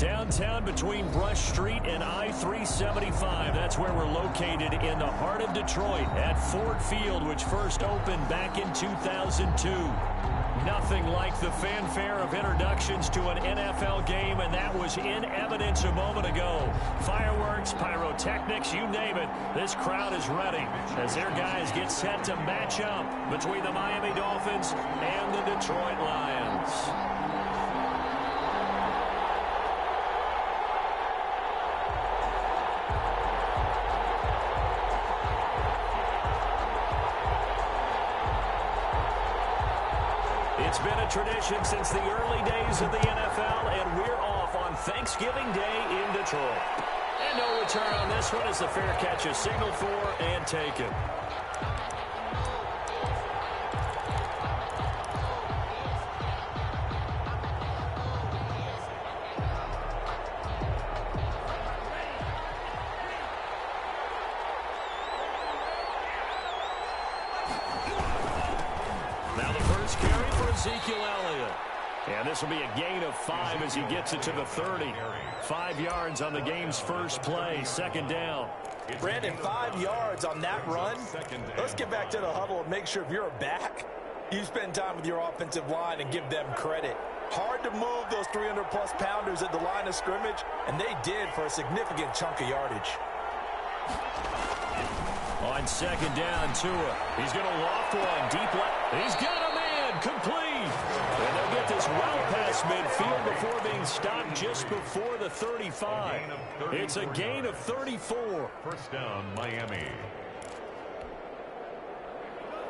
Downtown between Brush Street and I-375. That's where we're located in the heart of Detroit at Ford Field, which first opened back in 2002. Nothing like the fanfare of introductions to an NFL game, and that was in evidence a moment ago. Fireworks, pyrotechnics, you name it. This crowd is ready as their guys get set to match up between the Miami Dolphins and the Detroit Lions. It's been a tradition since the early days of the NFL, and we're off on Thanksgiving Day in Detroit. And no return on this one as the fair catch is signaled for and taken. Ezekiel Elliott. And this will be a gain of 5 as he gets it to the 30. 5 yards on the game's first play. Second down. Brandon, 5 yards on that run. Let's get back to the huddle and make sure if you're a back, you spend time with your offensive line and give them credit. Hard to move those 300-plus pounders at the line of scrimmage, and they did for a significant chunk of yardage. On second down, Tua. He's going to loft one deep left. He's got a man. Complete. And they'll get this well past midfield before being stopped just before the 35. It's a gain of 34. First down, Miami.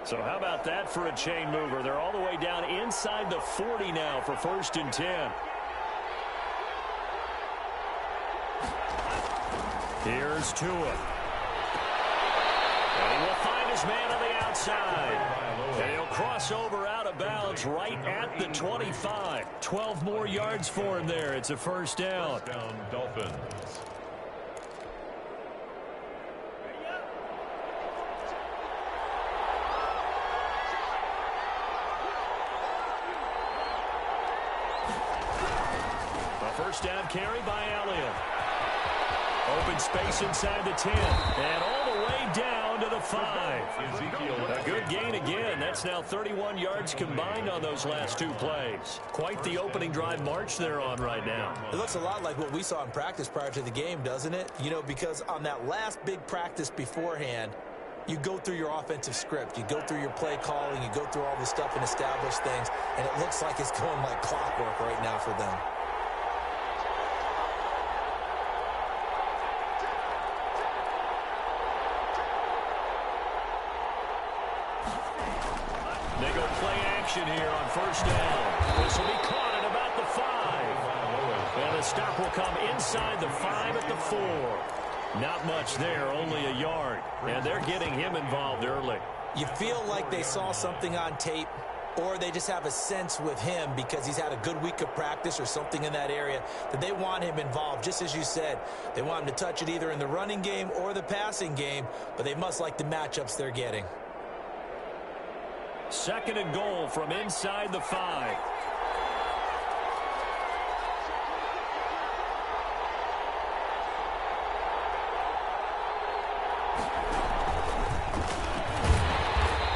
So how about that for a chain mover? They're all the way down inside the 40 now for 1st and 10. Here's Tua. And he will find his man on the outside. And he'll cross over out of bounds right at the 25. 12 more yards for him there. It's a first down. First down, Dolphins. A first down carry by Elliott. Open space inside the 10. And all the way down to the 5. A good gain again. That's now 31 yards combined on those last 2 plays. Quite the opening drive march they're on right now. It looks a lot like what we saw in practice prior to the game, doesn't it? You know, because on that last big practice beforehand, you go through your offensive script. You go through your play calling. You go through all the stuff and establish things. And it looks like it's going like clockwork right now for them. They go play action here on first down. This will be caught at about the 5. And the stop will come inside the 5 at the 4. Not much there, only a yard. And they're getting him involved early. You feel like they saw something on tape, or they just have a sense with him because he's had a good week of practice or something in that area that they want him involved. Just as you said, they want him to touch it either in the running game or the passing game, but they must like the matchups they're getting. Second and goal from inside the 5.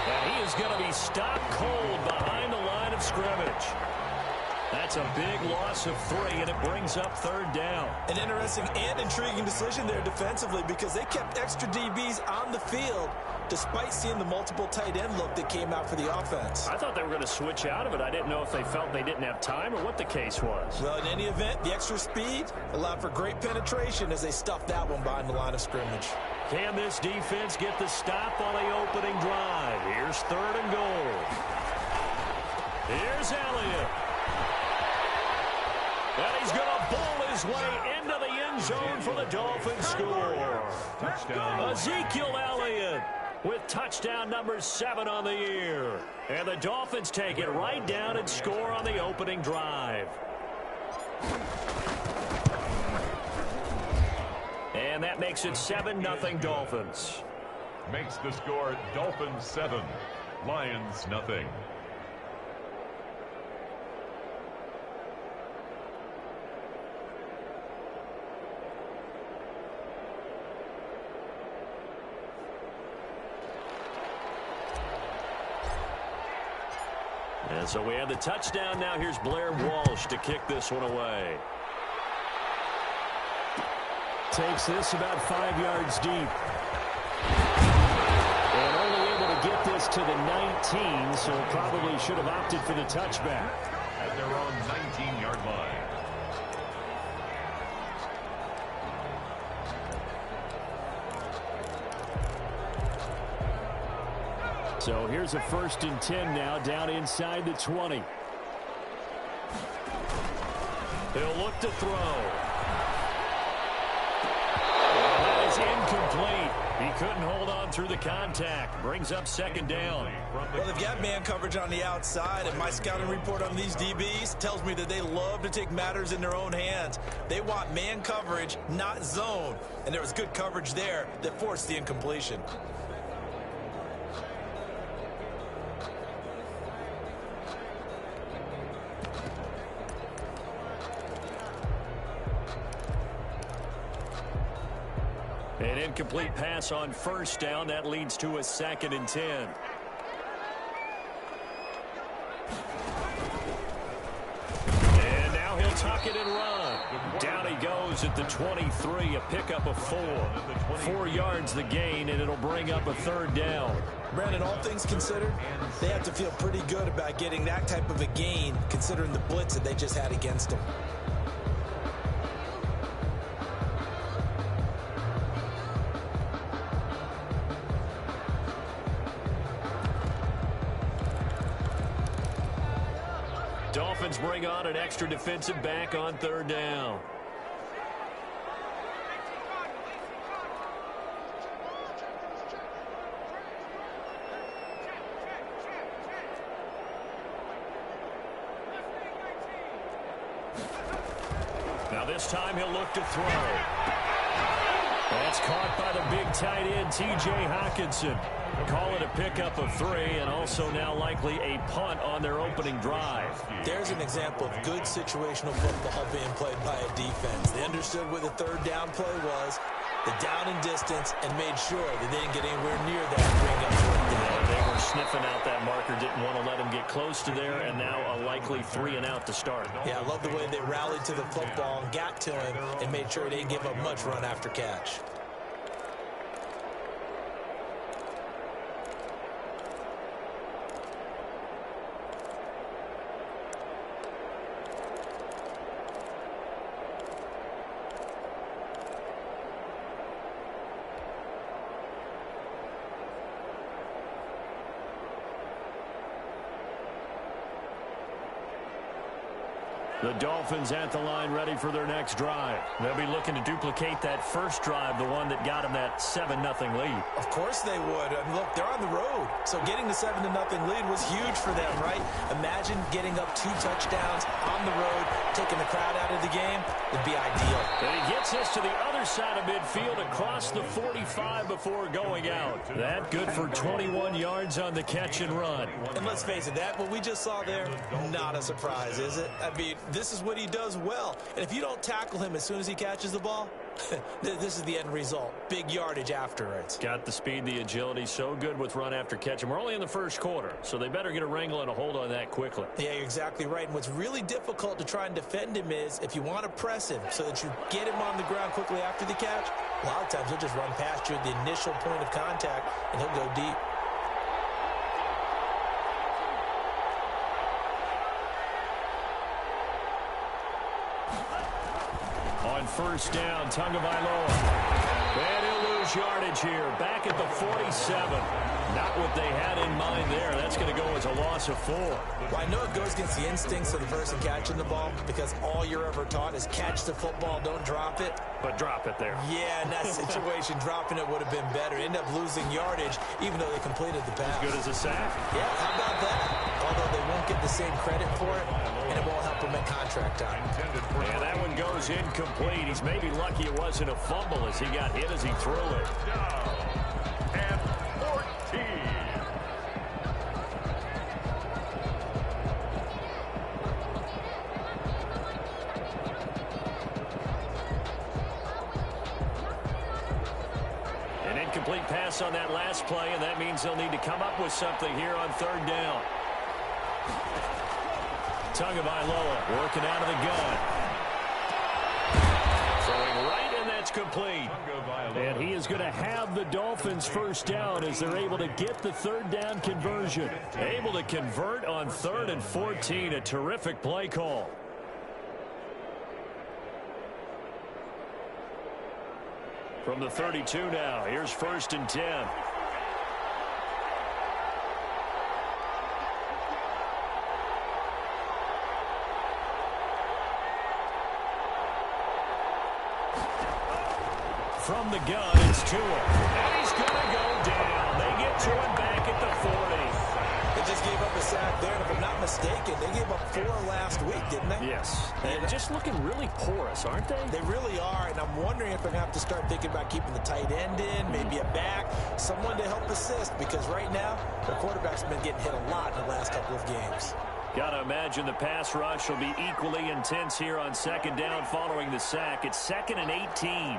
And he is going to be stopped cold behind the line of scrimmage. That's a big loss of 3, and it brings up 3rd down. An interesting and intriguing decision there defensively because they kept extra DBs on the field despite seeing the multiple tight end look that came out for the offense. I thought they were going to switch out of it. I didn't know if they felt they didn't have time or what the case was. Well, in any event, the extra speed allowed for great penetration as they stuffed that one behind the line of scrimmage. Can this defense get the stop on the opening drive? Here's 3rd and goal. Here's Elliott. And he's going to bowl his way into the end zone for the Dolphins score. Touchdown. Ezekiel Elliott with touchdown number 7 on the year. And the Dolphins take it right down and score on the opening drive. And that makes it 7-0 Dolphins. Makes the score Dolphins 7, Lions nothing. And so we have the touchdown. Now here's Blair Walsh to kick this one away. Takes this about 5 yards deep. And only able to get this to the 19, so probably should have opted for the touchback. At their own 19-yard line. So here's a 1st and 10 now, down inside the 20. He'll look to throw. That is incomplete. He couldn't hold on through the contact. Brings up 2nd down. Well, they've got man coverage on the outside, and my scouting report on these DBs tells me that they love to take matters in their own hands. They want man coverage, not zone. And there was good coverage there that forced the incompletion. An incomplete pass on 1st down. That leads to a 2nd and 10. And now he'll tuck it and run. Down he goes at the 23, a pickup of 4. 4 yards the gain, and it'll bring up a 3rd down. Brandon, all things considered, they have to feel pretty good about getting that type of a gain, considering the blitz that they just had against them. Dolphins bring on an extra defensive back on 3rd down. Now this time he'll look to throw. That's caught by the big tight end, T.J. Hockenson. Call it a pickup of 3, and also now likely a punt on their opening drive. There's an example of good situational football being played by a defense. They understood where the 3rd down play was, the down and distance, and made sure that they didn't get anywhere near that and bring up 4th down. They were sniffing out that marker, didn't want to let him get close to there, and now a likely 3 and out to start. Yeah, I love the way they rallied to the football and got to him and made sure they didn't give up much run after catch. The Dolphins at the line ready for their next drive. They'll be looking to duplicate that first drive, the one that got them that 7-0 lead. Of course they would. I mean, look, they're on the road. So getting the 7-0 lead was huge for them, right? Imagine getting up 2 touchdowns on the road, taking the crowd out of the game. Would be ideal. And he gets this to the other side of midfield across the 45 before going out. That good for 21 yards on the catch and run. And let's face it, that what we just saw there, not a surprise, is it? I mean, this is what he does well. And if you don't tackle him as soon as he catches the ball, this is the end result. Big yardage afterwards. Got the speed, the agility, so good with run after catch. And we're only in the first quarter, so they better get a wrangle and a hold on that quickly. Yeah, you're exactly right. And what's really difficult to try and defend him is if you want to press him so that you get him on the ground quickly after the catch, a lot of times he'll just run past you at the initial point of contact, and he'll go deep. On first down, Tagovailoa. And he'll lose yardage here. Back at the 47. Not what they had in mind there. That's going to go as a loss of 4. Well, I know it goes against the instincts of the person catching the ball because all you're ever taught is catch the football, don't drop it. But drop it there. Yeah, in that situation, dropping it would have been better. End up losing yardage, even though they completed the pass. As good as a sack. Yeah, how about that? Although they won't get the same credit for it, and it won't help them at contract time. And that one goes incomplete. He's maybe lucky it wasn't a fumble as he got hit as he threw it. And 14. An incomplete pass on that last play, and that means they'll need to come up with something here on third down. Tagovailoa working out of the gun. Throwing right, and that's complete. And he is going to have the Dolphins first down as they're able to get the third down conversion. Able to convert on 3rd and 14. A terrific play call. From the 32 now, here's 1st and 10. From the gun, it's Tua. And he's going to go down. They get to him back at the 40. They just gave up a sack there, and if I'm not mistaken, they gave up 4 last week, didn't they? Yes. And just looking really porous, aren't they? They really are, and I'm wondering if I'm going to have to start thinking about keeping the tight end in, maybe a back, someone to help assist, because right now, their quarterback's been getting hit a lot in the last couple of games. Got to imagine the pass rush will be equally intense here on 2nd down following the sack. It's 2nd and 18.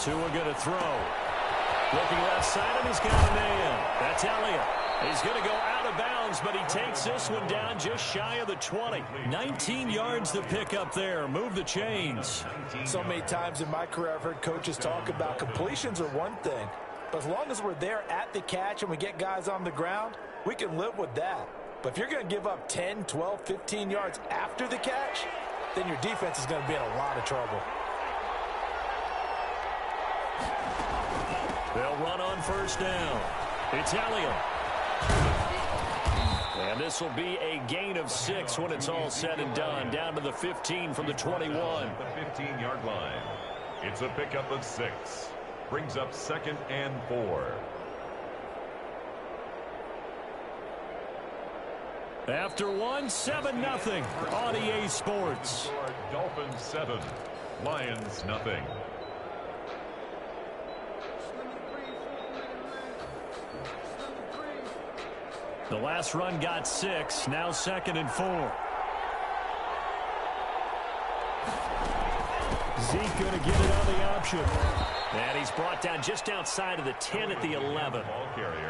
Tua going to throw. Looking left side, and he's got a man. That's Elliott. He's going to go out of bounds, but he takes this one down just shy of the 20. 19 yards to pick up there. Move the chains. So many times in my career, I've heard coaches talk about completions are one thing. But as long as we're there at the catch and we get guys on the ground, we can live with that. But if you're going to give up 10, 12, 15 yards after the catch, then your defense is going to be in a lot of trouble. They'll run on 1st down. It's Elliott. And this will be a gain of 6 when it's all said and done. Down to the 15 from the 21. The 15-yard line. It's a pickup of 6. Brings up 2nd and 4. After 1, 7-0 on EA Sports. Dolphins 7. Lions nothing. The last run got 6. Now 2nd and 4. Zeke going to get it on the option. And he's brought down just outside of the 10 at the 11.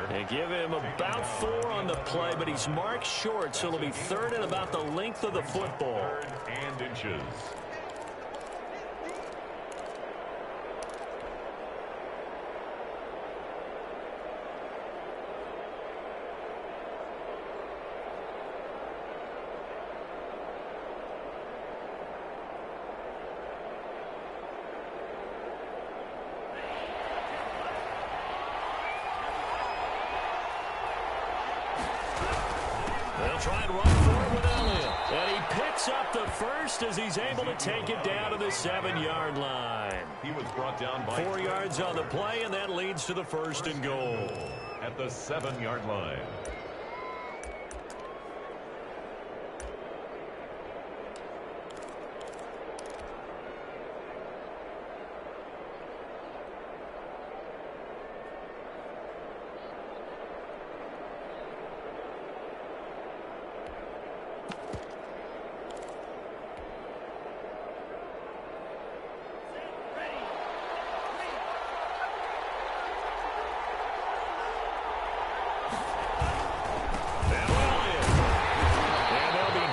They give him about 4 on the play, but he's marked short, so it'll be 3rd and about the length of the football. 3rd and inches. Try and run forward with Elliott. And he picks up the first as he's able to take it down to the 7-yard line. He was brought down by 4 yards on the play, and that leads to the 1st and goal. At the 7-yard line.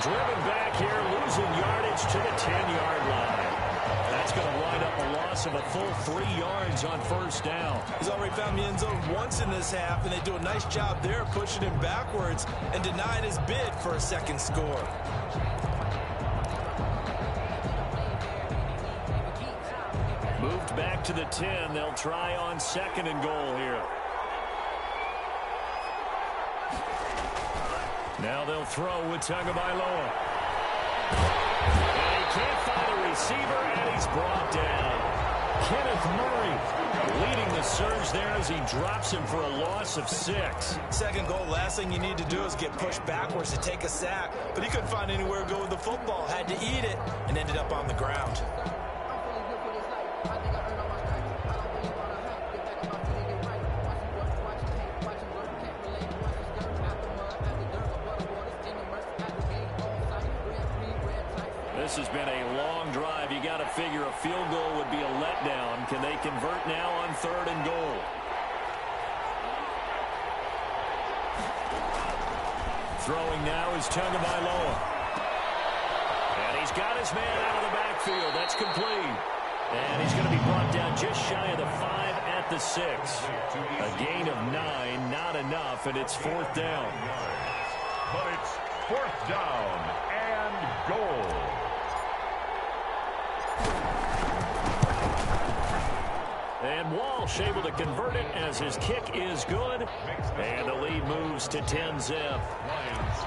Driven back here, losing yardage to the 10-yard line. That's going to wind up a loss of a full 3 yards on 1st down. He's already found the end zone once in this half, and they do a nice job there pushing him backwards and denying his bid for a 2nd score. Moved back to the 10. They'll try on 2nd and goal here. Now they'll throw with Tagovailoa. And he can't find a receiver, and he's brought down. Kenneth Murray leading the surge there as he drops him for a loss of 6. 2nd goal, last thing you need to do is get pushed backwards to take a sack. But he couldn't find anywhere to go with the football. Had to eat it and ended up on the ground. This has been a long drive. You got to figure a field goal would be a letdown. Can they convert now on 3rd and goal? Throwing now is Tagovailoa. And he's got his man out of the backfield. That's complete. And he's going to be brought down just shy of the 5 at the 6. A gain of 9, not enough, and it's 4th down. But it's 4th down and goal. And Walsh able to convert it as his kick is good. And the lead moves to 10-zip.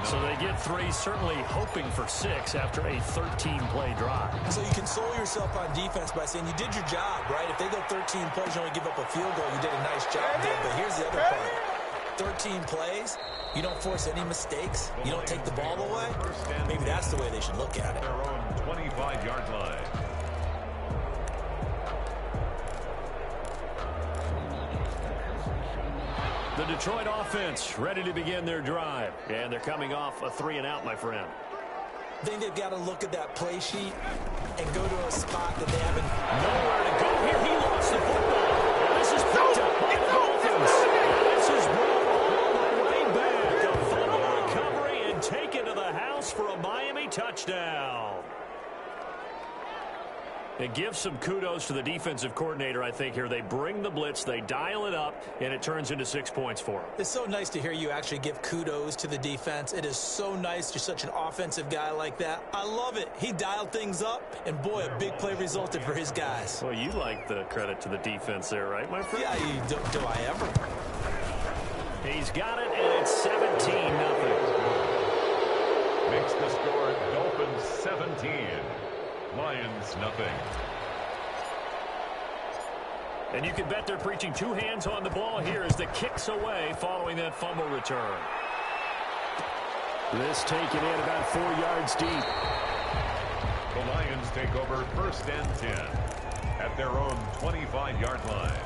So they get 3, certainly hoping for 6 after a 13-play drive. So you console yourself on defense by saying you did your job, right? If they go 13 plays, you only give up a field goal, you did a nice job there. But here's the other part. 13 plays, you don't force any mistakes, you don't take the ball away. Maybe that's the way they should look at it. Their own 25-yard line. The Detroit offense ready to begin their drive. And they're coming off a 3-and-out, my friend. I think they've got to look at that play sheet and go to a spot that they haven't. Nowhere to go here. He lost the football. And this is picked up by the Dolphins. This is brought all the way back. A fumble recovery and taken to the house for a Miami touchdown. It gives some kudos to the defensive coordinator, I think, here. They bring the blitz, they dial it up, and it turns into 6 points for them. It's so nice to hear you actually give kudos to the defense. It is so nice. You're such an offensive guy like that. I love it. He dialed things up, and boy, a big play resulted for his guys. Well, you like the credit to the defense there, right, my friend? Yeah, do I ever? He's got it, and it's 17-0. Makes the score Dolphins 17. Lions nothing. And you can bet they're preaching 2 hands on the ball here as the kick's away following that fumble return. This taken in about 4 yards deep. The Lions take over 1st and 10 at their own 25-yard line.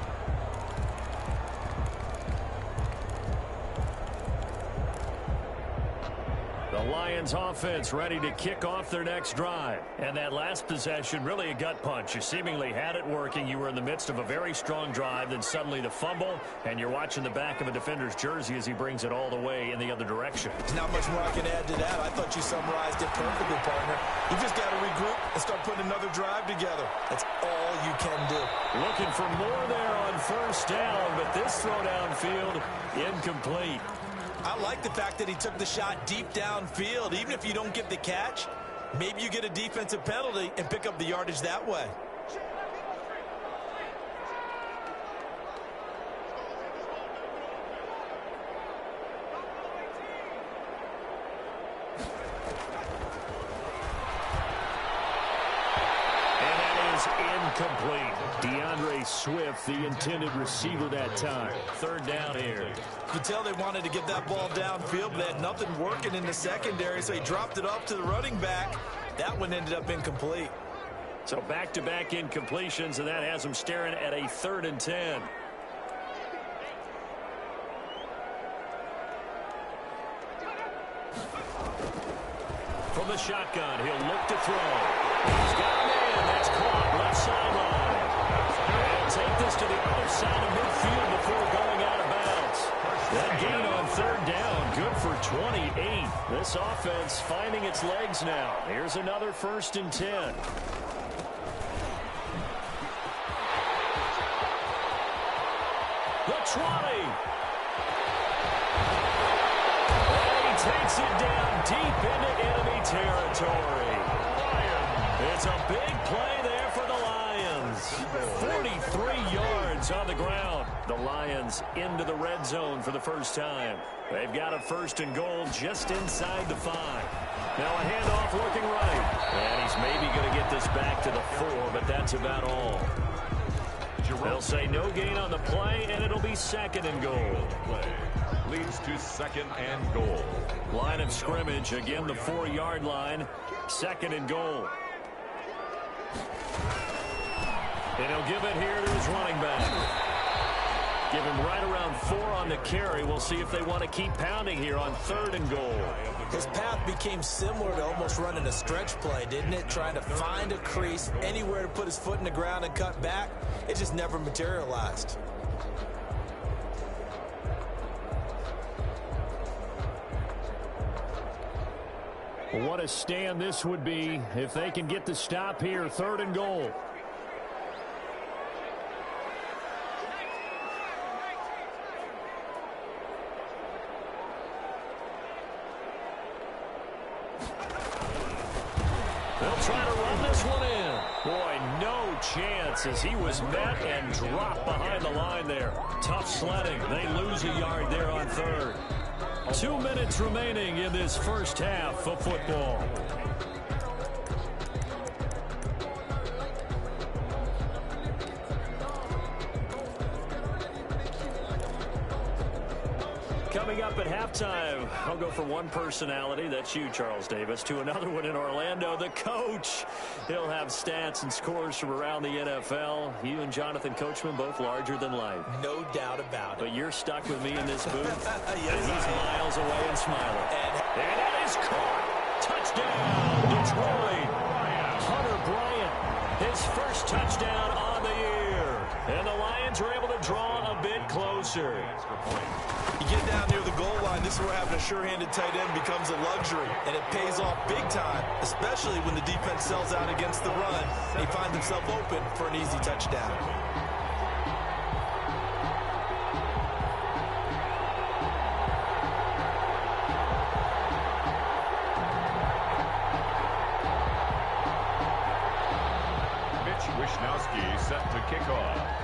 The Lions offense ready to kick off their next drive. And that last possession, really a gut punch. You seemingly had it working. You were in the midst of a very strong drive. Then suddenly the fumble, and you're watching the back of a defender's jersey as he brings it all the way in the other direction. There's not much more I can add to that. I thought you summarized it perfectly, partner. You just got to regroup and start putting another drive together. That's all you can do. Looking for more there on 1st down, but this throw downfield incomplete. I like the fact that he took the shot deep downfield. Even if you don't get the catch, maybe you get a defensive penalty and pick up the yardage that way. And that is incomplete. DeAndre Swift, the intended receiver that time. 3rd down here. You could tell they wanted to get that ball downfield, but they had nothing working in the secondary, so he dropped it off to the running back. That one ended up incomplete. So back-to-back incompletions, and that has them staring at a 3rd and 10. From the shotgun, he'll look to throw. He's got a man. That's caught left sideline. And take this to the other side of midfield before going out of bounds. That gain on 3rd down, good for 28. This offense finding its legs now. Here's another 1st and 10. The 20. And he takes it down deep into enemy territory. It's a big play there for the Lions. 43 yards on the ground. The Lions into the red zone for the first time. They've got a 1st and goal just inside the 5. Now a handoff looking right. And he's maybe going to get this back to the 4, but that's about all. They'll say no gain on the play, and it'll be 2nd and goal. Leads to 2nd and goal. Line of scrimmage, again the 4-yard line. 2nd and goal. And he'll give it here to his running back. Give him right around 4 on the carry. We'll see if they want to keep pounding here on 3rd and goal. His path became similar to almost running a stretch play, didn't it? Trying to find a crease, anywhere to put his foot in the ground and cut back. It just never materialized. What a stand this would be if they can get the stop here. 3rd and goal. They'll try to run this one in. Boy, no chance as he was met and dropped behind the line there. Tough sledding. They lose a yard there on 3rd. 2 minutes remaining in this first half of football. Coming up at halftime, I'll go from one personality, that's you, Charles Davis, to another one in Orlando, the coach. He'll have stats and scores from around the NFL. You and Jonathan Coachman both larger than life. No doubt about it. But you're stuck with me in this booth. Yes, and he's miles away and smiling. And it is caught. Touchdown, Detroit. Hunter Bryant, his first touchdown on the year. And the Lions are able to draw a bit closer. You get down near the goal line, this is where having a sure-handed tight end becomes a luxury, and it pays off big time, especially when the defense sells out against the run, and he finds himself open for an easy touchdown. Mitch Wishnowsky set to kick off.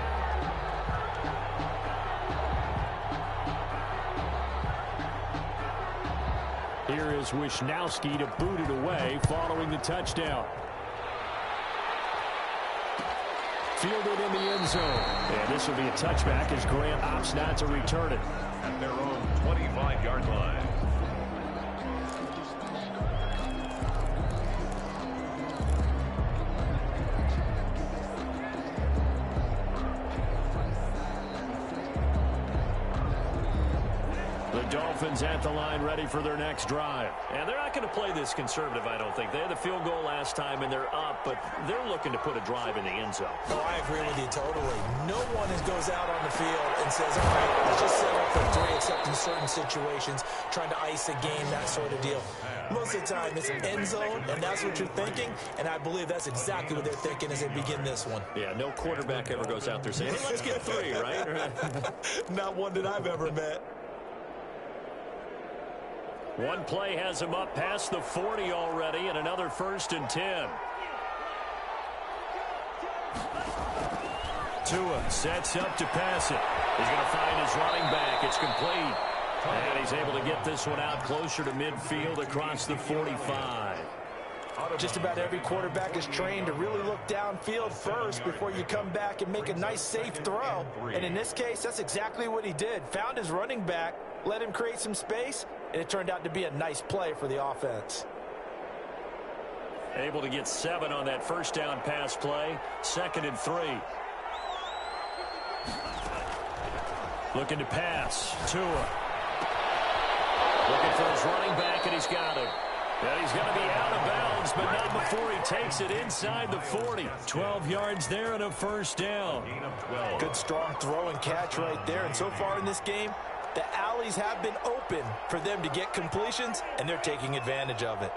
Here is Wishnowsky to boot it away following the touchdown. Fielded in the end zone. And this will be a touchback as Grant opts not to return it. At their own 25-yard line. Dolphins at the line ready for their next drive. And they're not going to play this conservative, I don't think. They had the field goal last time, and they're up, but they're looking to put a drive in the end zone. Oh, I agree with you totally. No one goes out on the field and says, all right, let's just settle for 3, except in certain situations, trying to ice a game, that sort of deal. Most of the time, it's end zone, and that's what you're thinking, and I believe that's exactly what they're thinking as they begin this one. Yeah, no quarterback ever goes out there saying, hey, let's get 3, right? Not one that I've ever met. One play has him up past the 40 already, and another 1st and 10. Tua sets up to pass it. He's going to find his running back. It's complete. And he's able to get this one out closer to midfield across the 45. Just about every quarterback is trained to really look downfield first before you come back and make a nice, safe throw. And in this case, that's exactly what he did. Found his running back, let him create some space, and it turned out to be a nice play for the offense. Able to get 7 on that first down pass play. 2nd and 3. Looking to pass. Tua. Looking for his running back, and he's got him. And he's going to be out of bounds, but not before he takes it inside the 40. 12 yards there and a 1st down. Good strong throw and catch right there. And so far in this game, the alleys have been open for them to get completions, and they're taking advantage of it.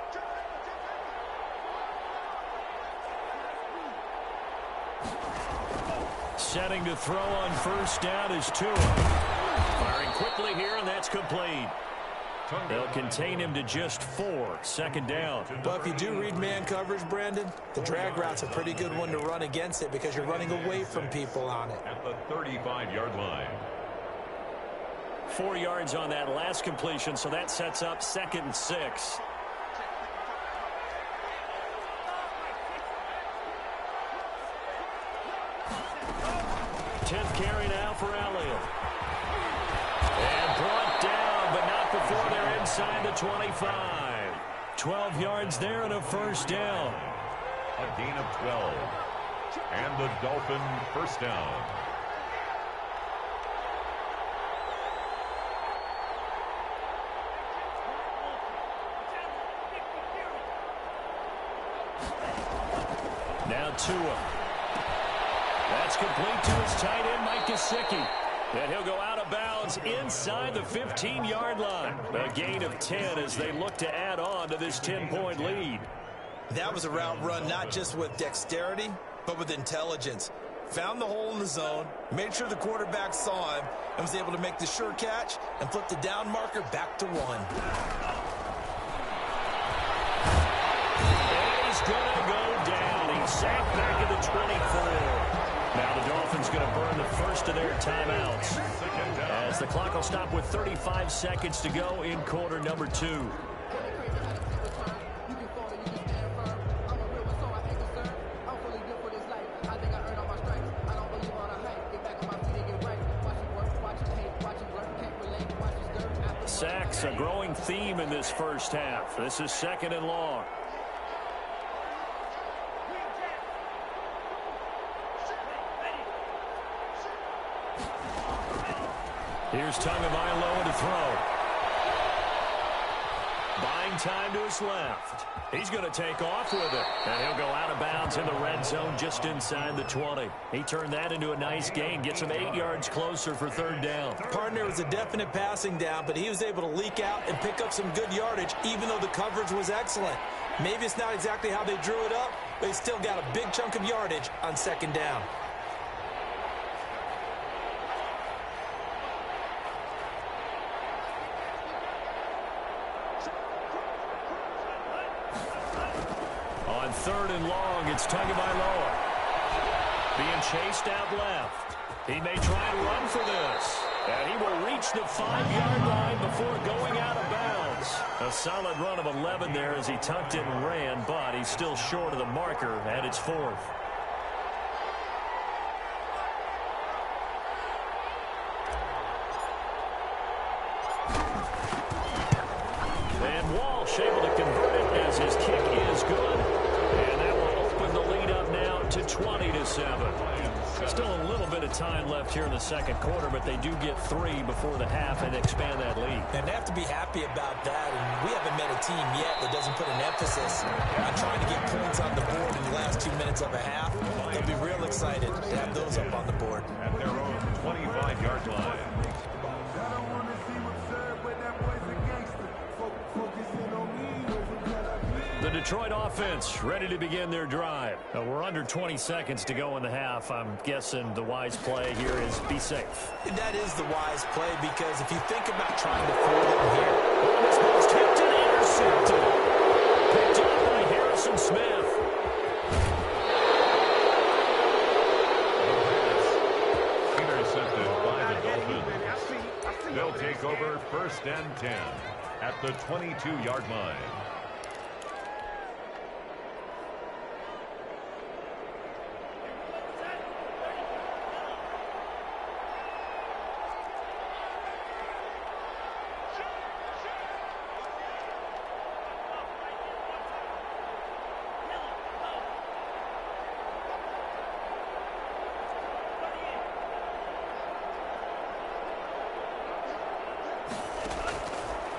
Setting to throw on 1st down is Tua. Firing quickly here, and that's complete. They'll contain him to just 4. 2nd down. But if you do read man coverage, Brandon, the drag route's a pretty good one to run against it because you're running away from people on it. At the 35-yard line. 4 yards on that last completion, so that sets up 2nd and 6. Tenth carry now for Elliott. And brought down, but not before they're inside the 25. 12 yards there and a 1st down. A gain of 12. And the Dolphin 1st down. to him. That's complete to his tight end, Mike Gesicki. And he'll go out of bounds inside the 15-yard line. A gain of 10 as they look to add on to this 10-point lead. That was a route run not just with dexterity, but with intelligence. Found the hole in the zone, made sure the quarterback saw him, and was able to make the sure catch and flip the down marker back to 1. And he's going to go down. He's sacked back at the 24. Now the Dolphins going to burn the first of their timeouts as the clock will stop with 35 seconds to go in quarter number 2. Sacks, a growing theme in this first half. This is 2nd and long. Here's Tagovailoa to throw. Buying time to his left. He's going to take off with it. And he'll go out of bounds in the red zone just inside the 20. He turned that into a nice gain. Gets him 8 yards closer for 3rd down. Partner was a definite passing down, but he was able to leak out and pick up some good yardage, even though the coverage was excellent. Maybe it's not exactly how they drew it up, but he still got a big chunk of yardage on 2nd down. On 3rd and long, it's Tagovailoa. Being chased out left. He may try and run for this. And he will reach the 5-yard line before going out of bounds. A solid run of 11 there as he tucked it and ran, but he's still short of the marker, and it's 4th. And Walsh able to convert it as his kick is good. And that will open the lead up now to 20-7. Still a little bit of time left here in the 2nd quarter, but they do get 3 before the half and expand that lead. And they have to be happy about that. And we haven't met a team yet that doesn't put an emphasis on trying to get points on the board in the last 2 minutes of a half. They'll be real excited to have those up on the board. At their own 25-yard line. The Detroit offense ready to begin their drive. We're under 20 seconds to go in the half. I'm guessing the wise play here is be safe. That is the wise play, because if you think about trying to fool them here, this ball's tipped and intercepted. Picked up by Harrison Smith. Intercepted by the Dolphins. They'll take over 1st and 10 at the 22-yard line.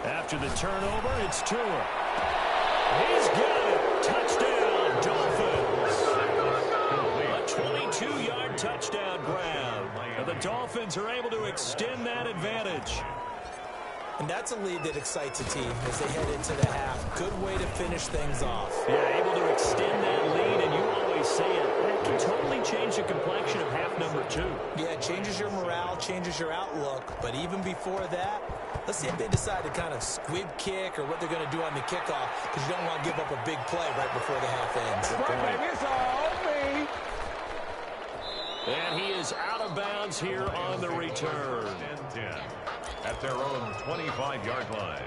After the turnover, it's Tua. He's got it. Touchdown, Dolphins. A 22-yard touchdown grab. And the Dolphins are able to extend that advantage. And that's a lead that excites a team as they head into the half. Good way to finish things off. Yeah, able to extend that lead, and you always say it. That can totally change the complexion of half number 2. Yeah, it changes your morale, changes your outlook. But even before that, let's see if they decide to kind of squib kick or what they're going to do on the kickoff, because you don't want to give up a big play right before the half ends. It's all me. And he is out of bounds here on the return. 10 at their own 25-yard line.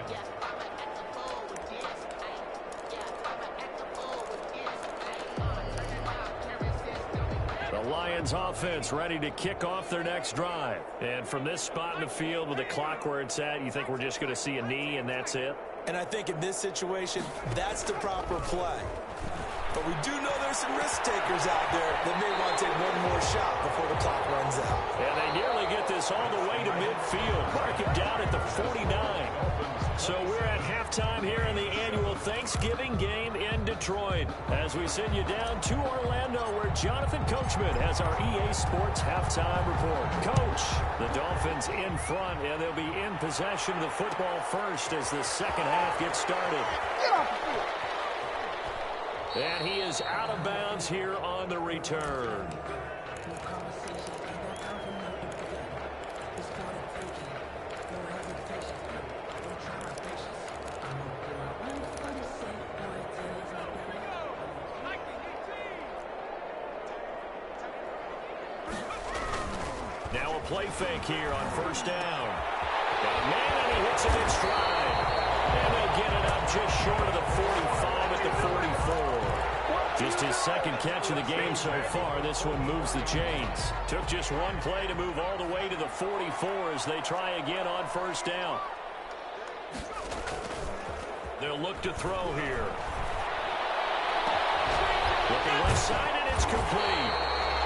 The Lions offense ready to kick off their next drive. And from this spot in the field with the clock where it's at, you think we're just going to see a knee and that's it? And I think in this situation, that's the proper play. But we do know there's some risk takers out there that may want to take one more shot before the clock runs out. And they nearly get this all the way to midfield. Mark it down at the 49. So we're at halftime here in the annual Thanksgiving game in Detroit as we send you down to Orlando where Jonathan Coachman has our EA Sports halftime report. Coach, the Dolphins in front, and they'll be in possession of the football first as the second half gets started. And he is out of bounds here on the return. Now a play fake here on first down. Got a man, and he hits it in stride. And they'll get it up just short of the 45 at the 44. Just his second catch of the game so far. This one moves the chains. Took just one play to move all the way to the 44 as they try again on first down. They'll look to throw here. Looking left side, and it's complete.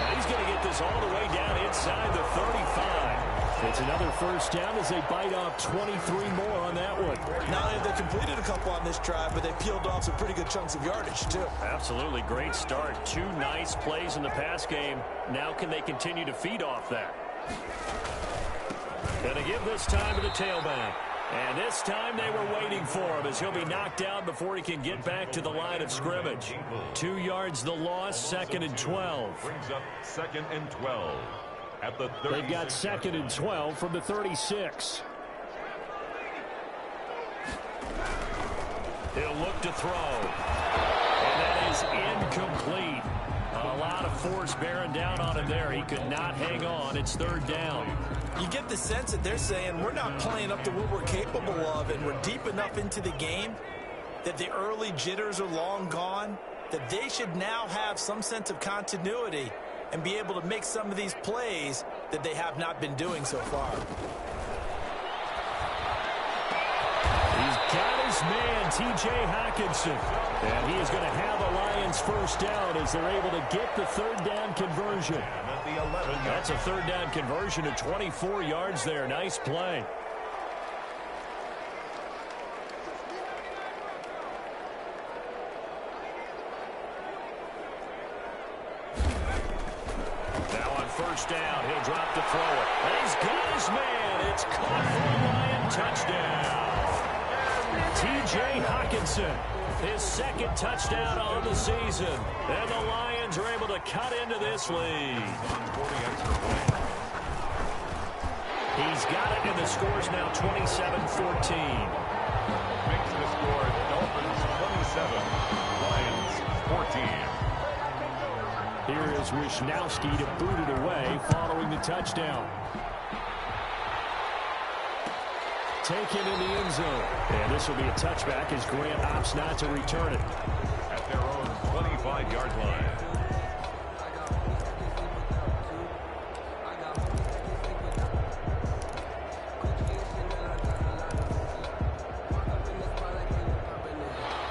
And he's going to get this all the way down inside the 35. It's another first down as they bite off 23 more on that one. Not only have they completed a couple on this drive, but they peeled off some pretty good chunks of yardage, too. Absolutely great start. Two nice plays in the pass game. Now can they continue to feed off that? Going to give this time to the tailback. And this time they were waiting for him as he'll be knocked down before he can get back to the line of scrimmage. 2 yards the loss, 2nd and 12. Brings up 2nd and 12 at the 36. They've got 2nd and 12 from the 36. He'll look to throw. And that is incomplete. A lot of force bearing down on him there. He could not hang on. It's 3rd down. You get the sense that they're saying we're not playing up to what we're capable of, and we're deep enough into the game that the early jitters are long gone, that they should now have some sense of continuity and be able to make some of these plays that they have not been doing so far. He's got his man, T.J. Hockenson. And he is going to have a Lions first down as they're able to get the 3rd down conversion. That's a 3rd down conversion of 24 yards there. Nice play. Now on first down, he'll drop to throw it. And he's got his man. It's caught for a Lion touchdown. T.J. Hockenson, his 2nd touchdown on the season. And the Lions are able to cut into this lead. He's got it, and the score's now 27-14. Makes the score Dolphins 27, Lions 14. Here is Wisnowski to boot it away following the touchdown. Taken in the end zone. And this will be a touchback as Grant opts not to return it. At their own 25-yard line.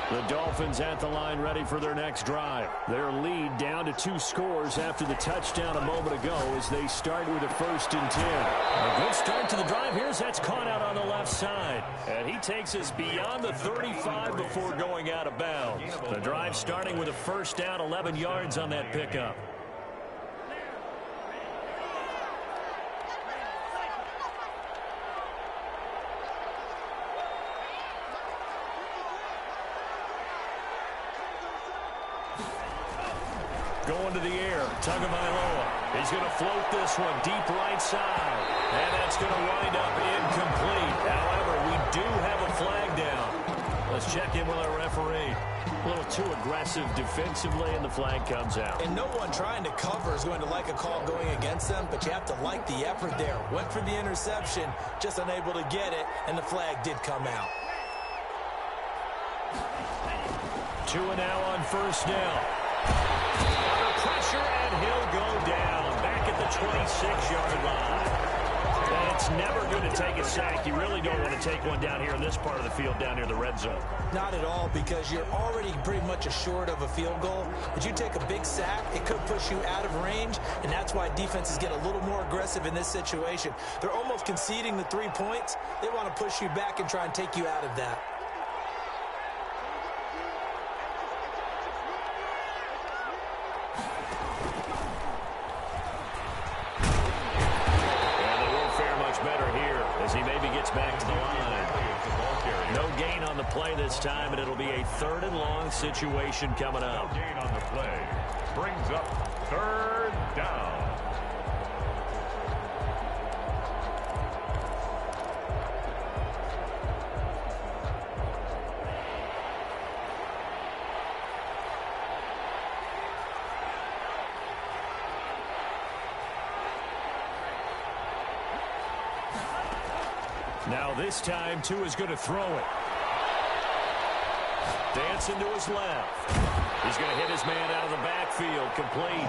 The Dolphins at the line ready for their next drive. Their lead down to 2 scores after the touchdown a moment ago as they start with a 1st and 10. A good start to the drive here as that's caught out on the left side. And he takes us beyond the 35 before going out of bounds. The drive starting with a first down, 11 yards on that pickup. Going to the air, Tagovailoa. He's going to float this one deep right side. And that's going to wind up incomplete. However, we do have a flag down. Let's check in with our referee. A little too aggressive defensively, and the flag comes out. And no one trying to cover is going to like a call going against them, but you have to like the effort there. Went for the interception, just unable to get it, and the flag did come out. 2 and now on first down. Under pressure, and he'll go down back at the 26-yard line. And It's never good to take a sack. You really don't want to take one down here in this part of the field, down near the red zone. Not at all, because you're already pretty much assured of a field goal. If you take a big sack, it could push you out of range, and that's why defenses get a little more aggressive in this situation. They're almost conceding the 3 points. They want to push you back and try and take you out of that. Better here as he maybe gets back to the line. No gain on the play this time, and it'll be a 3rd and long situation coming up. No gain on the play. Brings up 3rd down. Now this time, Tua is going to throw it. Dancing to his left. He's going to hit his man out of the backfield, complete.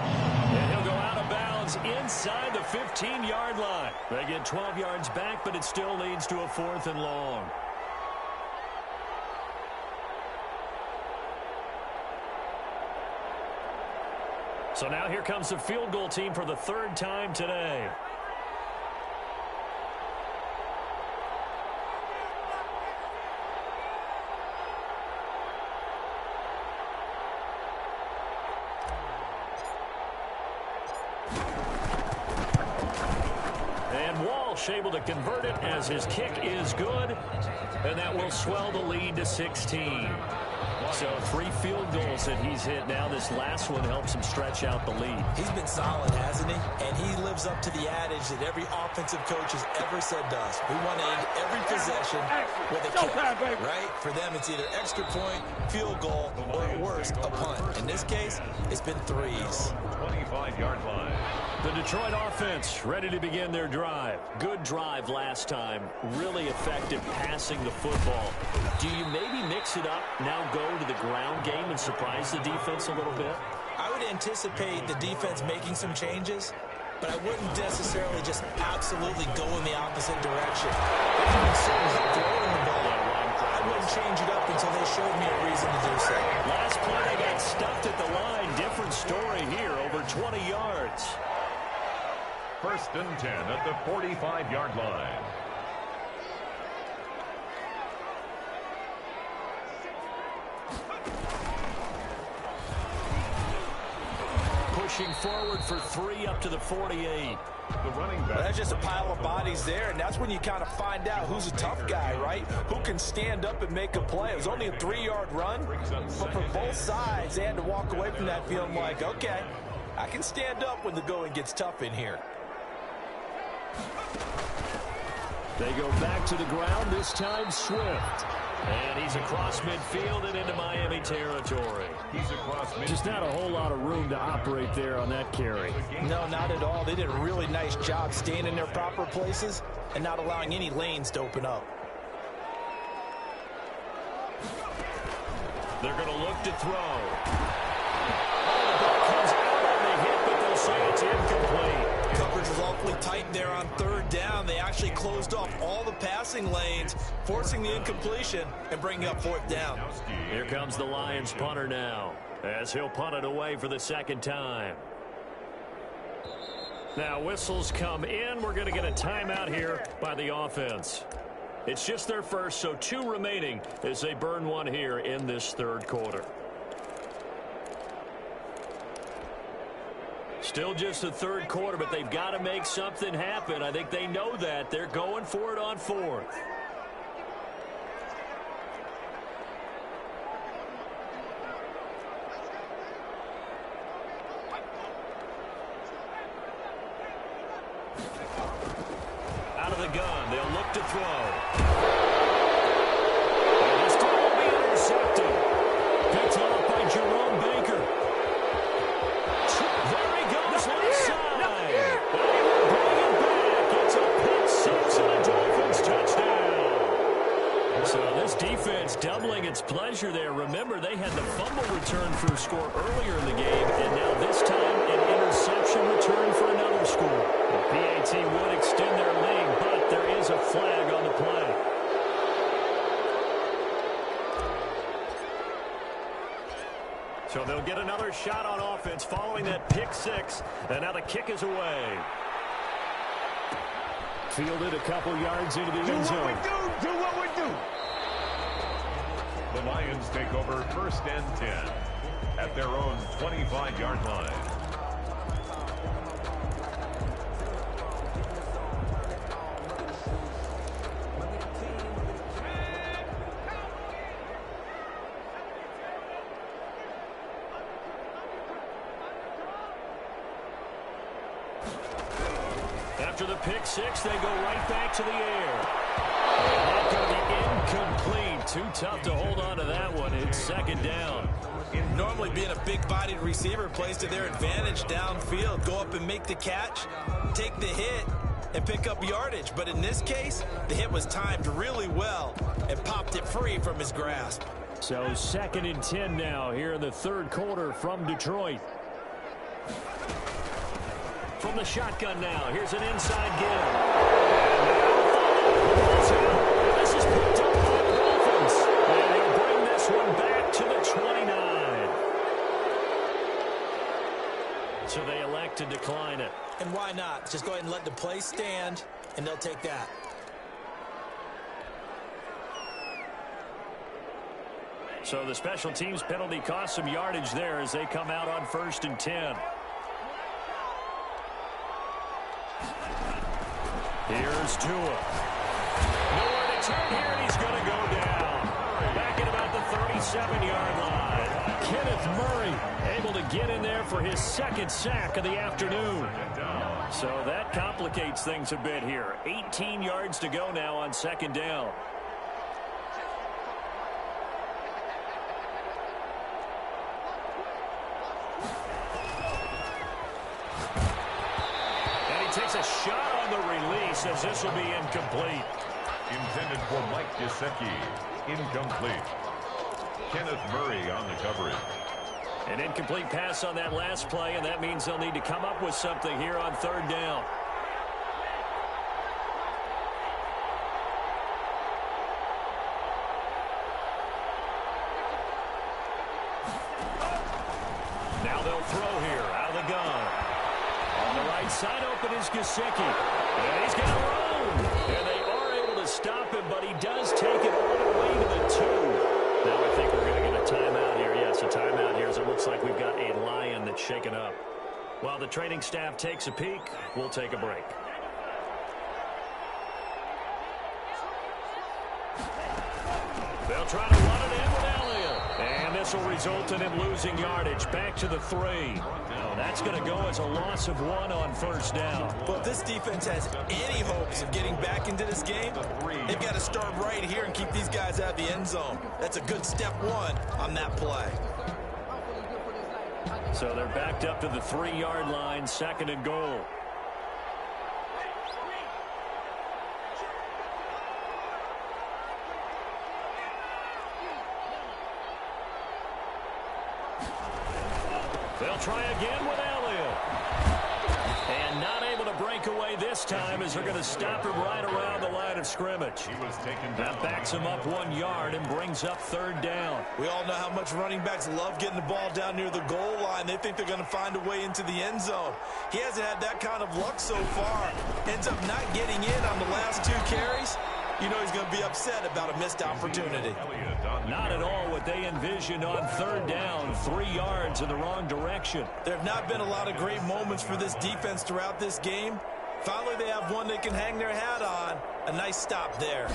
And he'll go out of bounds inside the 15-yard line. They get 12 yards back, but it still leads to a 4th and long. So now here comes the field goal team for the 3rd time today. Able to convert it as his kick is good, and that will swell the lead to 16. So 3 field goals that he's hit now. This last one helps him stretch out the lead. He's been solid, hasn't he? And he lives up to the adage that every offensive coach has ever said to us. We want to end every possession with a kick, right? For them, it's either extra point, field goal, or at worst, a punt. In this case, it's been 3s. 25-yard line. The Detroit offense ready to begin their drive. Good drive last time. Really effective passing the football. Do you maybe mix it up, now go to the ground game and surprise the defense a little bit? I would anticipate the defense making some changes, but I wouldn't necessarily just absolutely go in the opposite direction. Throwing the ball, I wouldn't change it up until they showed me a reason to do so. Last play, they got stuffed at the line. Different story here, over 20 yards. 1st and 10 at the 45-yard line. Pushing forward for 3 up to the 48. The running back. Well, that's just a pile of bodies there, and that's when you kind of find out who's a tough guy, right? Who can stand up and make a play. It was only a 3-yard run, but for both sides, they had to walk away from that feeling like, okay, I can stand up when the going gets tough in here. They go back to the ground, this time Swift. And he's across midfield and into Miami territory. He's across midfield. Just not a whole lot of room to operate there on that carry. No, not at all. They did a really nice job staying in their proper places and not allowing any lanes to open up. They're going to look to throw. The ball comes out on the hit, but they'll say it's incomplete. Coverage was awfully tight there on 3rd down. They actually closed off all the passing lanes, forcing the incompletion and bringing up 4th down. Here comes the Lions punter now, as he'll punt it away for the 2nd time. Now whistles come in. We're going to get a timeout here by the offense. It's just their first, so 2 remaining as they burn one here in this 3rd quarter. Still just the 3rd quarter, but they've got to make something happen. I think they know that. They're going for it on 4th. Out of the gun, they'll look to throw. And this time will be intercepted. Picked off by Jerome Baker. There he goes, left side. And we'll bring it back. It's a pick 6 and a Dolphins touchdown. So this defense doubling its pleasure there. Remember, they had the fumble return for a score earlier in the game, and now this time an interception return for another score. The PAT would extend their lead, but So they'll get another shot on offense following that pick six. And now the kick is away. Fielded a couple yards into the end zone. Do what we do. The Lions take over 1st and 10 at their own 25-yard line. After the pick six, they go right back to the air. That's going to be incomplete. Too tough to hold on to that one. It's 2nd down. Normally being a big-bodied receiver plays to their advantage downfield. Go up and make the catch, take the hit, and pick up yardage. But in this case, the hit was timed really well and popped it free from his grasp. So 2nd and 10 now here in the 3rd quarter from Detroit. From the shotgun now, here's an inside give. This is picked up by the Dolphins. And they'll bring this one back to the 29. So they elect to decline it. And why not? Just go ahead and let the play stand, and they'll take that. So the special teams penalty cost some yardage there as they come out on 1st and 10. Here's Tua. Nowhere to turn here, and he's going to go down. Back at about the 37-yard line. Kenneth Murray able to get in there for his 2nd sack of the afternoon. So that complicates things a bit here. 18 yards to go now on 2nd down. Takes a shot on the release as this will be incomplete. Intended for Mike Gesicki. Incomplete. Kenneth Murray on the coverage. An incomplete pass on that last play, and that means they'll need to come up with something here on 3rd down. Now they'll throw here out of the gun. On the right side open is Gesicki. And he's got room. And they are able to stop him, but he does take it all the way to the 2. Now I think we're going to get a timeout here. Yes, a timeout here as it looks like we've got a Lion that's shaken up. While the training staff takes a peek, we'll take a break. They'll try to run it in with Elliott. And this will result in him losing yardage back to the 3. That's going to go as a loss of 1 on 1st down. Well, if this defense has any hopes of getting back into this game, they've got to start right here and keep these guys out of the end zone. That's a good step 1 on that play. So they're backed up to the 3-yard line, 2nd and goal. They'll try again with Elliott. And not able to break away this time as they're going to stop him right around the line of scrimmage. That backs him up 1 yard and brings up 3rd down. We all know how much running backs love getting the ball down near the goal line. They think they're going to find a way into the end zone. He hasn't had that kind of luck so far. Ends up not getting in on the last 2 carries. You know he's going to be upset about a missed opportunity. Not at all what they envisioned on 3rd down. 3 yards in the wrong direction. There have not been a lot of great moments for this defense throughout this game. Finally, they have one they can hang their hat on. A nice stop there.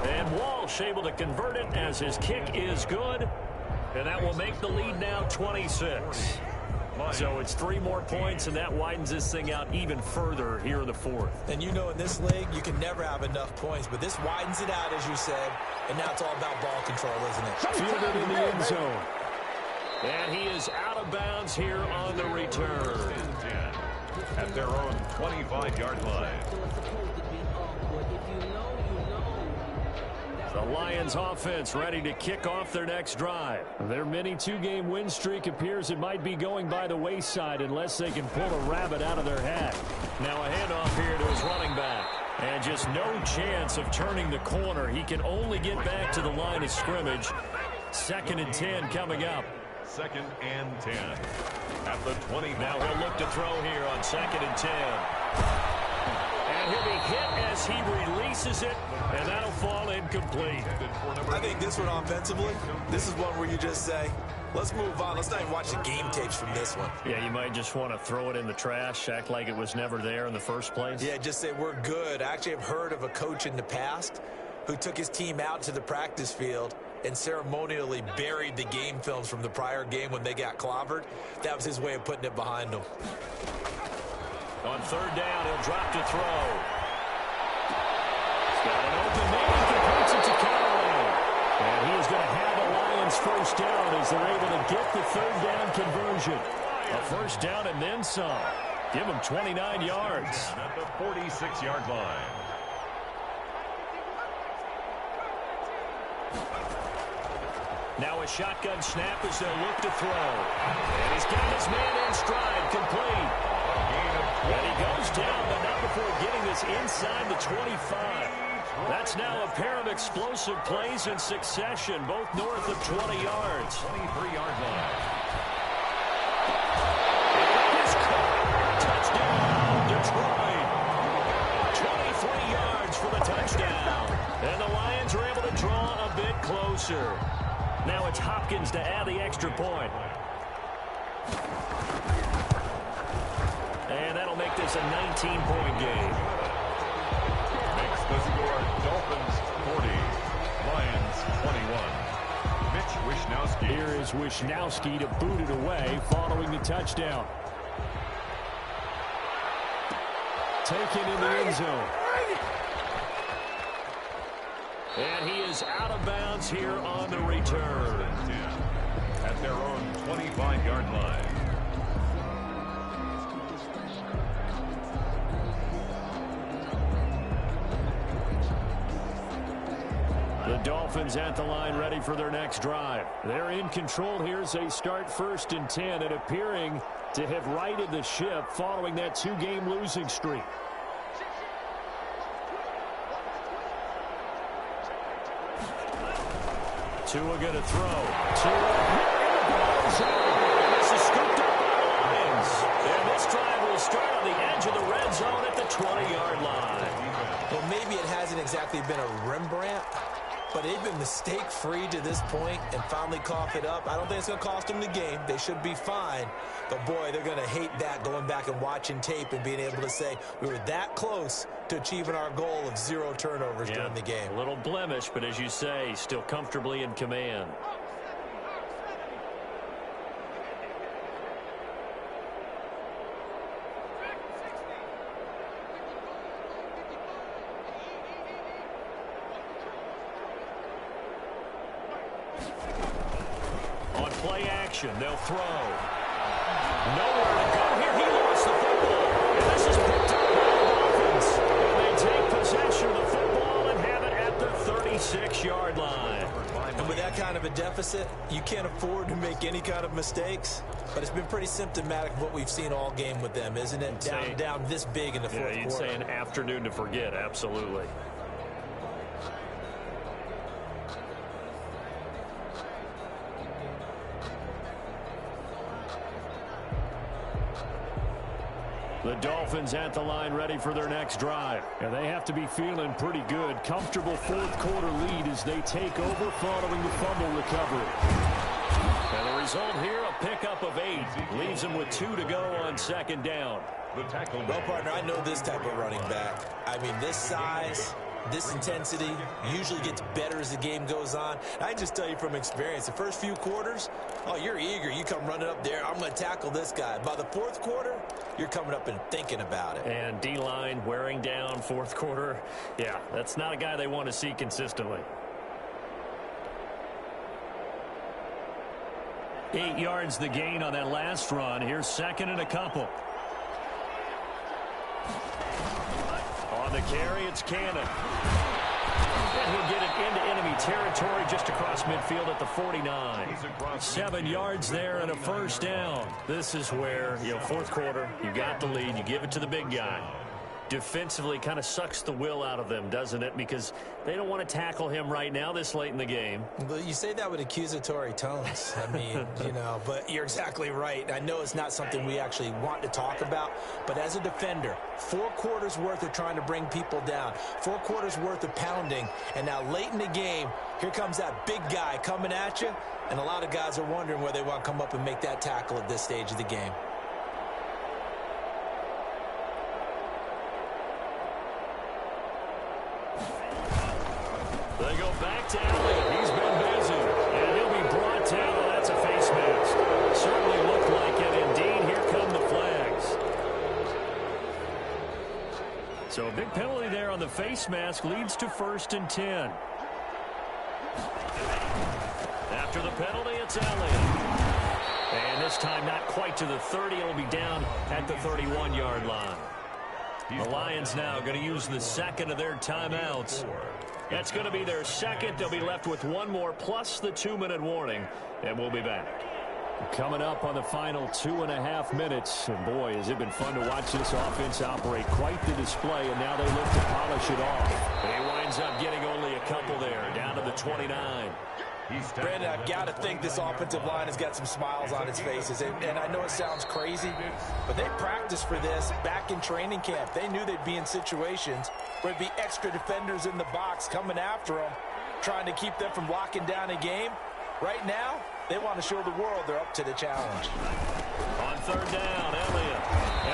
And Walsh able to convert it as his kick is good. And that will make the lead now 26. So it's 3 more points, and that widens this thing out even further here in the 4th. And you know in this league, you can never have enough points, but this widens it out, as you said, and now it's all about ball control, isn't it? Fielded in the end zone. And he is out of bounds here on the return. At their own 25-yard line. The Lions offense ready to kick off their next drive. Their mini 2-game win streak appears it might be going by the wayside unless they can pull a rabbit out of their hat. Now a handoff here to his running back. And just no chance of turning the corner. He can only get back to the line of scrimmage. 2nd and 10 coming up. 2nd and 10 at the 20. Now he'll look to throw here on 2nd and 10. And he'll be hit as he releases it, and that'll fall incomplete. I think this one offensively, this is one where you just say, let's move on. Let's not even watch the game tapes from this one. Yeah, you might just want to throw it in the trash, act like it was never there in the first place. Yeah, just say we're good. I actually have heard of a coach in the past who took his team out to the practice field and ceremonially buried the game films from the prior game when they got clobbered. That was his way of putting it behind them. On 3rd down, he'll drop to throw. He's got an open man. He completes it to Callaway. And he is going to have the Lions 1st down as they're able to get the 3rd down conversion. A 1st down and then some. Give him 29 yards. At the 46-yard line. Now a shotgun snap as they'll look to throw. And he's got his man in stride, complete. And he goes down, but not before getting this inside the 25. That's now a pair of explosive plays in succession, both north of 20 yards. 23-yard line. Touchdown, Detroit. 23 yards for the touchdown. And the Lions are able to draw a bit closer. Now it's Hopkins to add the extra point. And that'll make this a 19-point game. Makes the score Dolphins 40, Lions 21. Mitch Wishnowsky. Here is Wishnowsky to boot it away following the touchdown. Taken in the end zone. And he is out of bounds here on the return. At their own 25-yard line. The Dolphins at the line ready for their next drive. They're in control here as they start 1st and 10 and appearing to have righted the ship following that 2-game losing streak. Tua going to throw. Tua. This is scooped up by the Lions. And this drive will start on the edge of the red zone at the 20-yard line. Well, maybe it hasn't exactly been a Rembrandt, but they've been mistake-free to this point and finally cough it up. I don't think it's going to cost them the game. They should be fine. But, boy, they're going to hate that, going back and watching tape and being able to say we were that close to achieving our goal of 0 turnovers during the game. A little blemish, but as you say, still comfortably in command. On play action, they'll throw. Nowhere to go here. He lost the football. And this is picked up by the Dolphins. And they take possession of the football and have it at the 36-yard line. And with that kind of a deficit, you can't afford to make any kind of mistakes. But it's been pretty symptomatic of what we've seen all game with them, isn't it? Down this big in the fourth quarter. You'd say an afternoon to forget, absolutely. The Dolphins at the line ready for their next drive. And they have to be feeling pretty good. Comfortable 4th quarter lead as they take over following the fumble recovery. And the result here, a pickup of 8. Leaves them with 2 to go on 2nd down. Well, partner, I know this type of running back. I mean, this size, this intensity usually gets better as the game goes on. I just tell you from experience, the first few quarters, oh, you're eager. You come running up there, I'm going to tackle this guy. By the 4th quarter, you're coming up and thinking about it. And D-line wearing down 4th quarter. Yeah, that's not a guy they want to see consistently. 8 yards the gain on that last run. Here's 2nd and a couple. On the carry, it's Cannon. And he'll get it into enemy territory just across midfield at the 49. 7 yards there and a 1st down. This is where, 4th quarter, you got the lead, you give it to the big guy. defensively kind of sucks the will out of them, doesn't it? Because they don't want to tackle him right now this late in the game. But you say that with accusatory tones. I mean, but you're exactly right. I know it's not something we actually want to talk about, but as a defender, 4 quarters worth of trying to bring people down, 4 quarters worth of pounding, and now late in the game, here comes that big guy coming at you, and a lot of guys are wondering where they want to come up and make that tackle at this stage of the game. They go back to Elliott. He's been busy, and he'll be brought down. Oh, that's a face mask. Certainly looked like it. Indeed, here come the flags. So a big penalty there on the face mask leads to 1st and 10. After the penalty, it's Elliott. And this time not quite to the 30. It'll be down at the 31-yard line. The Lions now going to use the second of their timeouts. That's going to be their second. They'll be left with 1 more plus the 2-minute warning, and we'll be back. Coming up on the final 2.5 minutes, and boy, has it been fun to watch this offense operate. Quite the display, and now they look to polish it off. He winds up getting only a couple there, down to the 29. Brandon, I've got to think this offensive line has got some smiles on its faces. And I know it sounds crazy, but they practiced for this back in training camp. They knew they'd be in situations where there'd be extra defenders in the box coming after them, trying to keep them from locking down a game. Right now, they want to show the world they're up to the challenge. On 3rd down, Elliott.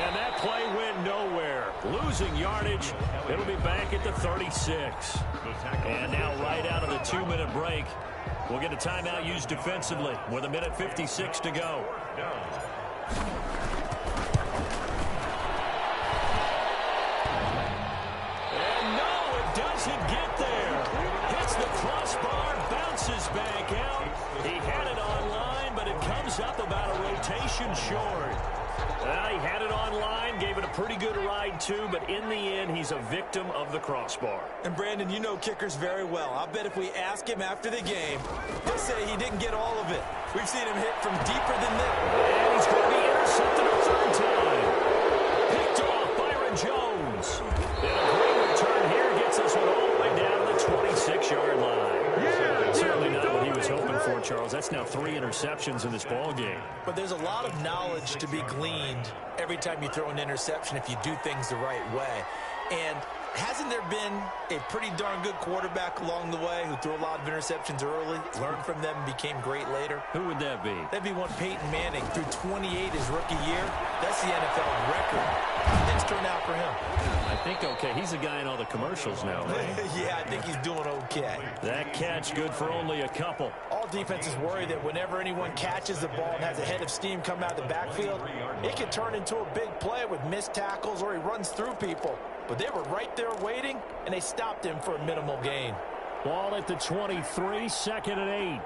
And that play went nowhere. Losing yardage. It'll be back at the 36. And now right out of the 2-minute break, we'll get a timeout used defensively with 1:56 to go. And no, it doesn't get there. Hits the crossbar, bounces back out. He had it online, but it comes up about a rotation short. He had it online, gave it a pretty good ride too, but in the end, he's a victim of the crossbar. And Brandon, you know kickers very well. I'll bet if we ask him after the game, he'll say he didn't get all of it. We've seen him hit from deeper than that. And he's going to be intercepted a 3rd time. Picked off Byron Jones. And a great return here gets us one all the way down to the 26-yard line. Certainly not what he was hoping for, Charles. That's now 3 interceptions in this ball game. But there's a lot of knowledge to be gleaned every time you throw an interception if you do things the right way. And hasn't there been a pretty darn good quarterback along the way who threw a lot of interceptions early, learned from them, and became great later? Who would that be? That'd be one Peyton Manning. Threw 28 his rookie year. That's the NFL record. Things turned out for him. I think okay. He's a guy in all the commercials now, right? Yeah, I think he's doing okay. That catch good for only a couple. All defenses worry that whenever anyone catches the ball and has a head of steam come out of the backfield, it can turn into a big play with missed tackles or he runs through people. But they were right there waiting, and they stopped him for a minimal gain. Ball at the 23, 2nd and 8.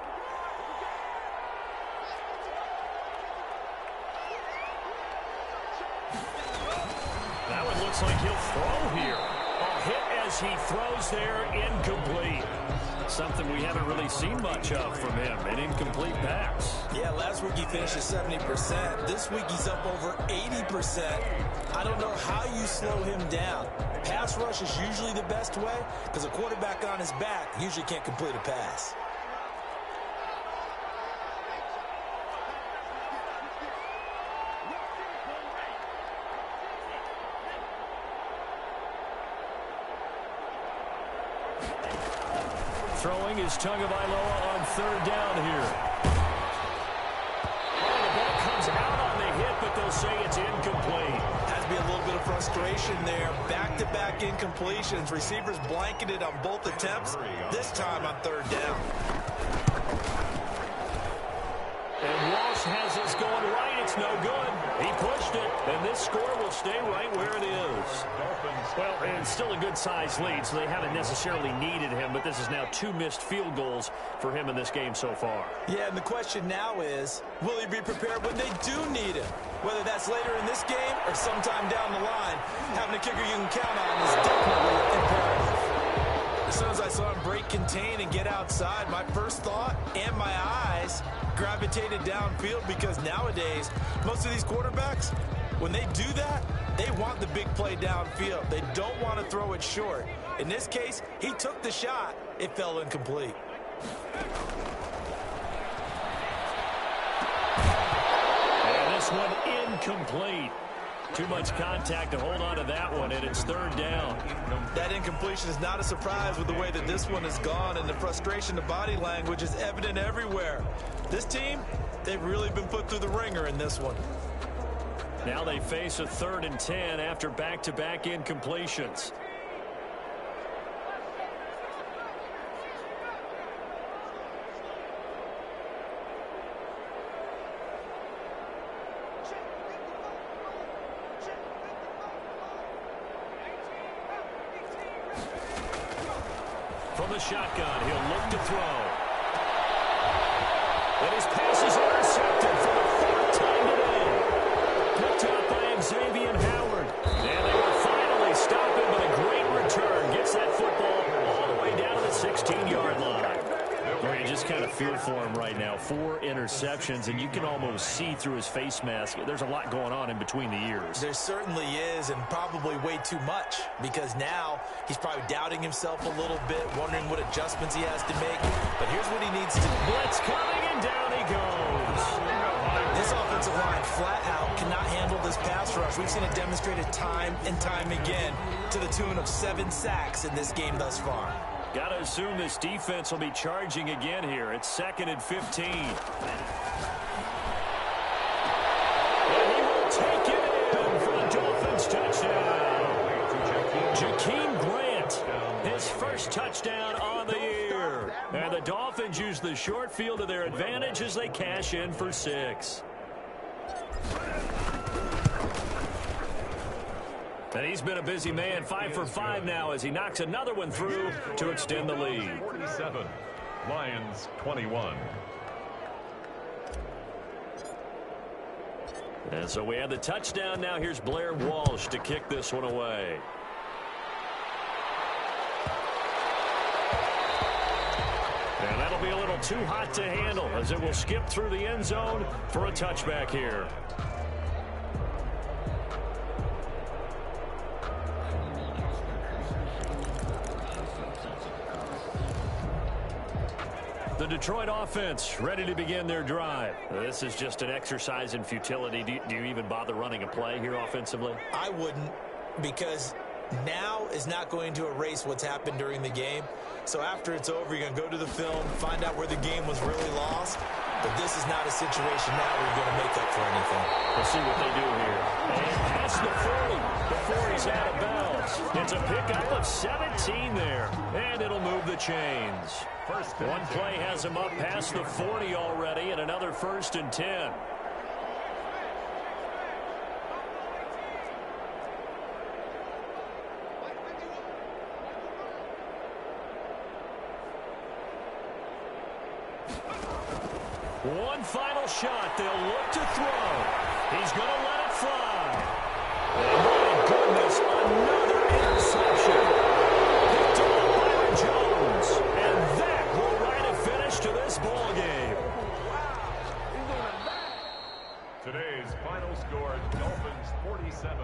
That one looks like he'll throw here. A hit as he throws there, incomplete. Something we haven't really seen much of from him, an incomplete pass. Yeah, last week he finished at 70%. This week he's up over 80%. I don't know how you slow him down. Pass rush is usually the best way because a quarterback on his back usually can't complete a pass. Throwing is Tagovailoa on 3rd down here. Oh, the ball comes out on the hit, but they'll say it's incomplete. Has to be a little bit of frustration there. Back-to-back incompletions. Receivers blanketed on both attempts, this time on 3rd down. And Walsh has this going right. It's no good. He pushed it, and this score will stay right where it is. Well, and still a good-sized lead, so they haven't necessarily needed him, but this is now 2 missed field goals for him in this game so far. Yeah, and the question now is, will he be prepared when they do need him? Whether that's later in this game or sometime down the line, having a kicker you can count on is definitely imperative. As soon as I saw him break contain and get outside, my first thought and my eyes gravitated downfield because nowadays, most of these quarterbacks, When they do that, they want the big play downfield. They don't want to throw it short. In this case, he took the shot. It fell incomplete. And this one incomplete. Too much contact to hold on to that one, and it's third down. That incompletion is not a surprise with the way that this one has gone, and the frustration of body language is evident everywhere. This team, they've really been put through the ringer in this one. Now they face a 3rd and 10 after back-to-back incompletions. From the shotgun, he'll look to throw. And his pass is intercepted for the 4th time today. Picked up by Xavier Howard. And they will finally stop him with a great return. Gets that football all the way down to the 16-yard line. Well, you just kind of feel for him right now. 4 interceptions, and you can almost see through his face mask. There's a lot going on in between the ears. There certainly is, and probably way too much, because now he's probably doubting himself a little bit, wondering what adjustments he has to make. But here's what he needs to do. Blitz coming, and down he goes. This offensive line flat out cannot handle this pass rush. We've seen it demonstrated time and time again to the tune of 7 sacks in this game thus far. Got to assume this defense will be charging again here. It's 2nd and 15. And he will take it in for the Dolphins touchdown. Jakeem Grant, his first touchdown on the year. And the Dolphins use the short field to their advantage as they cash in for 6. And he's been a busy man, 5 for 5 now as he knocks another one through to extend the lead. 47, Lions 21. And so we have the touchdown. Now here's Blair Walsh to kick this one away. And that'll be a little too hot to handle as it will skip through the end zone for a touchback here. The Detroit offense ready to begin their drive. This is just an exercise in futility. Do you even bother running a play here offensively? I wouldn't, because now is not going to erase what's happened during the game. So after it's over, you're going to go to the film, find out where the game was really lost. But this is not a situation now where you're going to make up for anything. We'll see what they do here. And past the 40 before he's out of bounds. It's a pickup of 17 there. And it'll move the chains. One play has him up past the 40 already, and another 1st and 10. One final shot. They'll look to throw. He's going to let it fly. And my goodness, another interception. Picked off by Jones. And that will write a finish to this ball game. Today's final score, Dolphins 47,